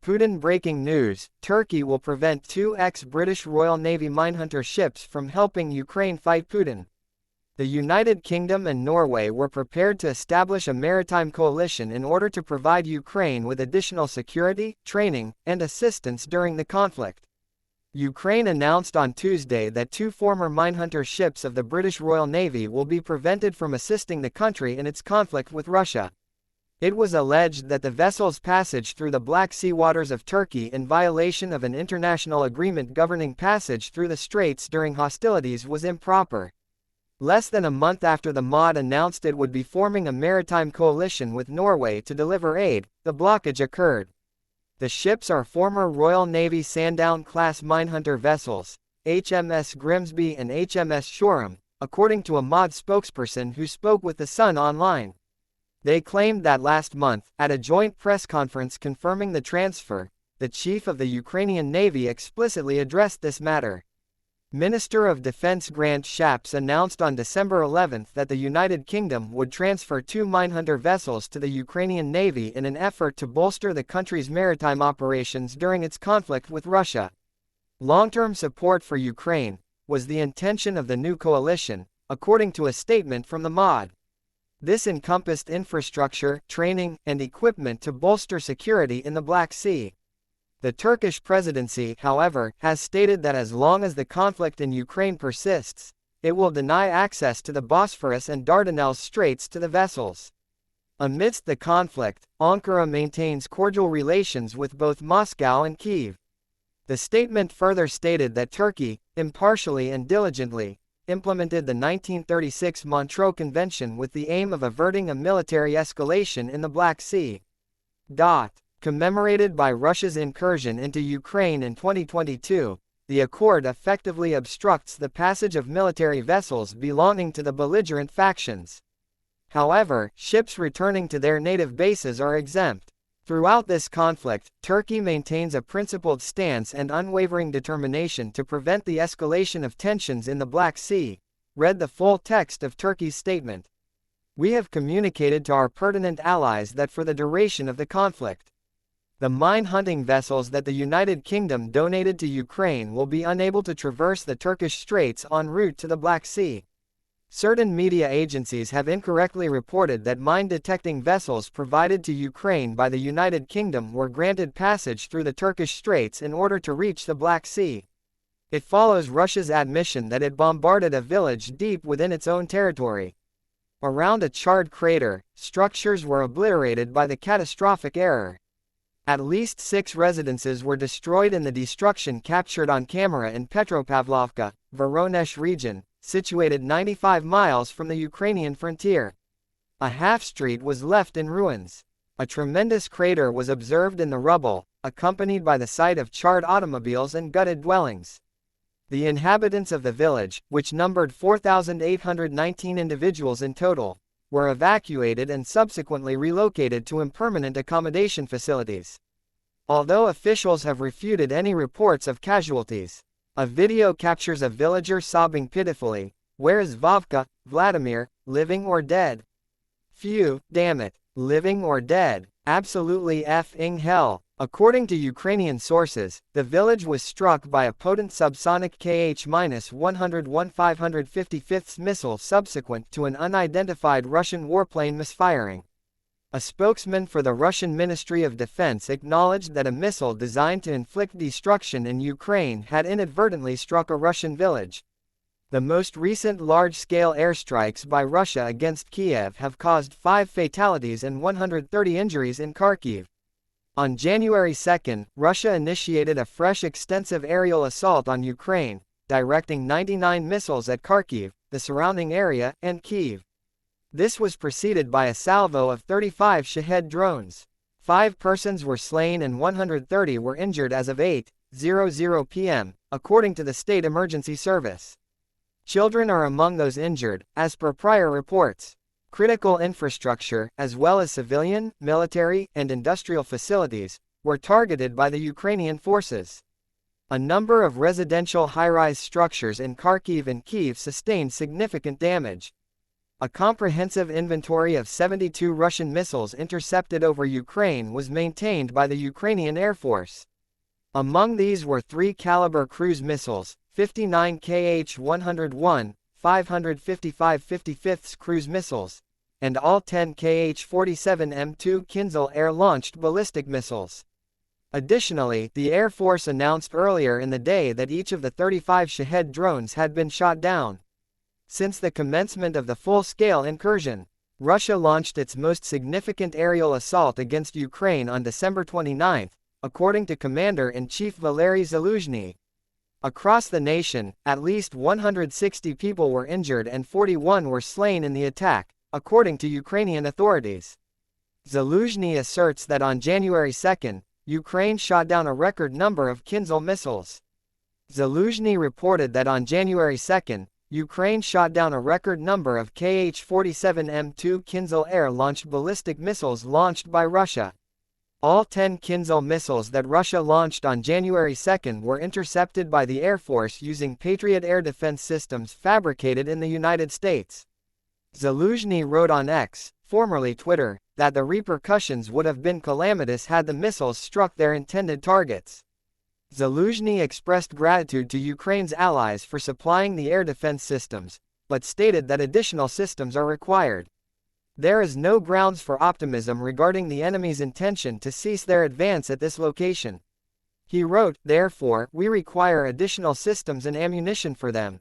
Putin breaking news: Turkey will prevent two ex-British Royal Navy minehunter ships from helping Ukraine fight Putin. The United Kingdom and Norway were prepared to establish a maritime coalition in order to provide Ukraine with additional security, training, and assistance during the conflict. Ukraine announced on Tuesday that two former minehunter ships of the British Royal Navy will be prevented from assisting the country in its conflict with Russia. It was alleged that the vessel's passage through the Black Sea waters of Turkey in violation of an international agreement governing passage through the straits during hostilities was improper. Less than a month after the MOD announced it would be forming a maritime coalition with Norway to deliver aid, the blockage occurred. The ships are former Royal Navy Sandown-class minehunter vessels, HMS Grimsby and HMS Shoreham, according to a MOD spokesperson who spoke with The Sun online. They claimed that last month, at a joint press conference confirming the transfer, the chief of the Ukrainian Navy explicitly addressed this matter. Minister of Defense Grant Shapps announced on December 11 that the United Kingdom would transfer two minehunter vessels to the Ukrainian Navy in an effort to bolster the country's maritime operations during its conflict with Russia. Long-term support for Ukraine was the intention of the new coalition, according to a statement from the MOD. This encompassed infrastructure, training, and equipment to bolster security in the Black Sea. The Turkish presidency, however, has stated that as long as the conflict in Ukraine persists, it will deny access to the Bosphorus and Dardanelles Straits to the vessels. Amidst the conflict, Ankara maintains cordial relations with both Moscow and Kyiv. The statement further stated that Turkey, impartially and diligently, implemented the 1936 Montreux Convention with the aim of averting a military escalation in the Black Sea. Commemorated by Russia's incursion into Ukraine in 2022, the accord effectively obstructs the passage of military vessels belonging to the belligerent factions. However, ships returning to their native bases are exempt. Throughout this conflict, Turkey maintains a principled stance and unwavering determination to prevent the escalation of tensions in the Black Sea. Read the full text of Turkey's statement. We have communicated to our pertinent allies that for the duration of the conflict, the mine-hunting vessels that the United Kingdom donated to Ukraine will be unable to traverse the Turkish straits en route to the Black Sea. Certain media agencies have incorrectly reported that mine-detecting vessels provided to Ukraine by the United Kingdom were granted passage through the Turkish straits in order to reach the Black Sea. It follows Russia's admission that it bombarded a village deep within its own territory. Around a charred crater, structures were obliterated by the catastrophic error. At least 6 residences were destroyed in the destruction captured on camera in Petropavlovka, Voronezh region, situated 95 miles from the Ukrainian frontier. A half-street was left in ruins. A tremendous crater was observed in the rubble, accompanied by the sight of charred automobiles and gutted dwellings. The inhabitants of the village, which numbered 4,819 individuals in total, were evacuated and subsequently relocated to impermanent accommodation facilities. Although officials have refuted any reports of casualties, a video captures a villager sobbing pitifully. Where is Vovka, Vladimir, living or dead? Phew, damn it, living or dead, absolutely f***ing hell. According to Ukrainian sources, the village was struck by a potent subsonic Kh-101 555th missile subsequent to an unidentified Russian warplane misfiring. A spokesman for the Russian Ministry of Defense acknowledged that a missile designed to inflict destruction in Ukraine had inadvertently struck a Russian village. The most recent large-scale airstrikes by Russia against Kiev have caused 5 fatalities and 130 injuries in Kharkiv. On January 2, Russia initiated a fresh extensive aerial assault on Ukraine, directing 99 missiles at Kharkiv, the surrounding area, and Kyiv. This was preceded by a salvo of 35 Shahed drones. 5 persons were slain and 130 were injured as of 8:00 p.m., according to the State Emergency Service. Children are among those injured, as per prior reports. Critical infrastructure, as well as civilian, military, and industrial facilities, were targeted by the Ukrainian forces. A number of residential high-rise structures in Kharkiv and Kyiv sustained significant damage. A comprehensive inventory of 72 Russian missiles intercepted over Ukraine was maintained by the Ukrainian Air Force. Among these were 3-caliber cruise missiles, 59 Kh-101, 555 55th cruise missiles, and all 10 Kh-47 M2 Kinzhal air-launched ballistic missiles. Additionally, the Air Force announced earlier in the day that each of the 35 Shahed drones had been shot down. Since the commencement of the full-scale incursion, Russia launched its most significant aerial assault against Ukraine on December 29, according to Commander-in-Chief Valery Zaluzhny. Across the nation, at least 160 people were injured and 41 were slain in the attack, according to Ukrainian authorities. Zaluzhny asserts that on January 2, Ukraine shot down a record number of Kinzhal missiles. Zaluzhny reported that on January 2, Ukraine shot down a record number of Kh-47 M2 Kinzhal air-launched ballistic missiles launched by Russia. All 10 Kinzhal missiles that Russia launched on January 2 were intercepted by the Air Force using Patriot air defense systems fabricated in the United States. Zaluzhny wrote on X, formerly Twitter, that the repercussions would have been calamitous had the missiles struck their intended targets. Zaluzhny expressed gratitude to Ukraine's allies for supplying the air defense systems, but stated that additional systems are required. There is no grounds for optimism regarding the enemy's intention to cease their advance at this location. He wrote, therefore, we require additional systems and ammunition for them.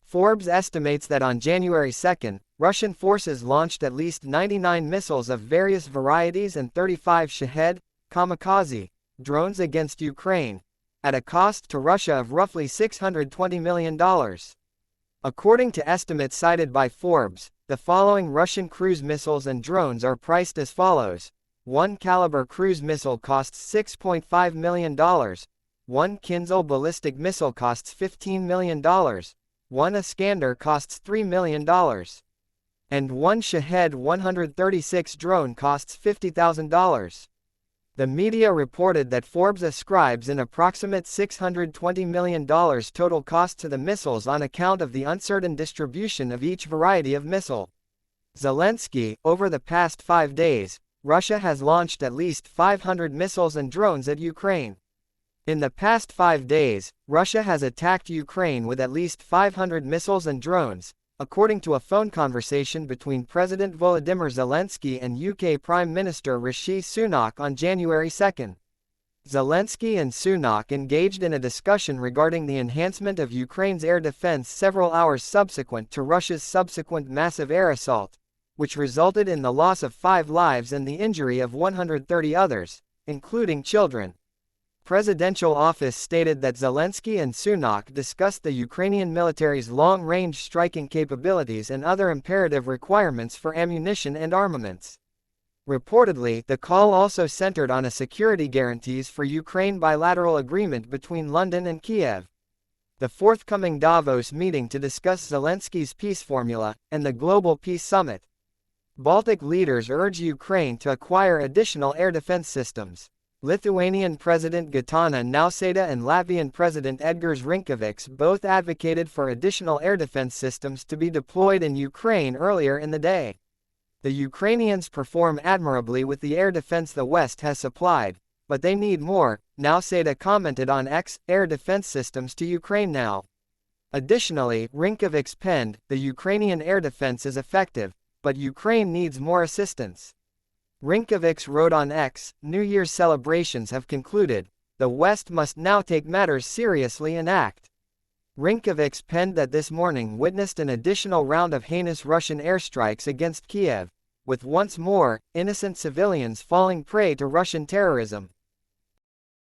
Forbes estimates that on January 2, Russian forces launched at least 99 missiles of various varieties and 35 Shahed, kamikaze, drones against Ukraine, at a cost to Russia of roughly $620 million. According to estimates cited by Forbes, the following Russian cruise missiles and drones are priced as follows. 1-caliber cruise missile costs $6.5 million. 1 Kinzhal ballistic missile costs $15 million. 1 Iskander costs $3 million. And 1 Shahed 136 drone costs $50,000. The media reported that Forbes ascribes an approximate $620 million total cost to the missiles on account of the uncertain distribution of each variety of missile. Zelensky, over the past 5 days, Russia has launched at least 500 missiles and drones at Ukraine. In the past 5 days, Russia has attacked Ukraine with at least 500 missiles and drones, according to a phone conversation between President Volodymyr Zelensky and UK Prime Minister Rishi Sunak on January 2. Zelensky and Sunak engaged in a discussion regarding the enhancement of Ukraine's air defense several hours subsequent to Russia's subsequent massive air assault, which resulted in the loss of 5 lives and the injury of 130 others, including children. Presidential office stated that Zelensky and Sunak discussed the Ukrainian military's long-range striking capabilities and other imperative requirements for ammunition and armaments. Reportedly, the call also centered on a security guarantees for Ukraine bilateral agreement between London and Kiev. The forthcoming Davos meeting to discuss Zelensky's peace formula, and the Global Peace Summit. Baltic leaders urge Ukraine to acquire additional air defense systems. Lithuanian President Gitanas Nausėda and Latvian President Edgars Rinkevičius both advocated for additional air defense systems to be deployed in Ukraine earlier in the day. The Ukrainians perform admirably with the air defense the West has supplied, but they need more, Nausėda commented on X, air defense systems to Ukraine now. Additionally, Rinkevičius penned, the Ukrainian air defense is effective, but Ukraine needs more assistance. Rinkevičius wrote on X, New Year's celebrations have concluded, the West must now take matters seriously and act. Rinkevičius penned that this morning witnessed an additional round of heinous Russian airstrikes against Kiev, with once more, innocent civilians falling prey to Russian terrorism.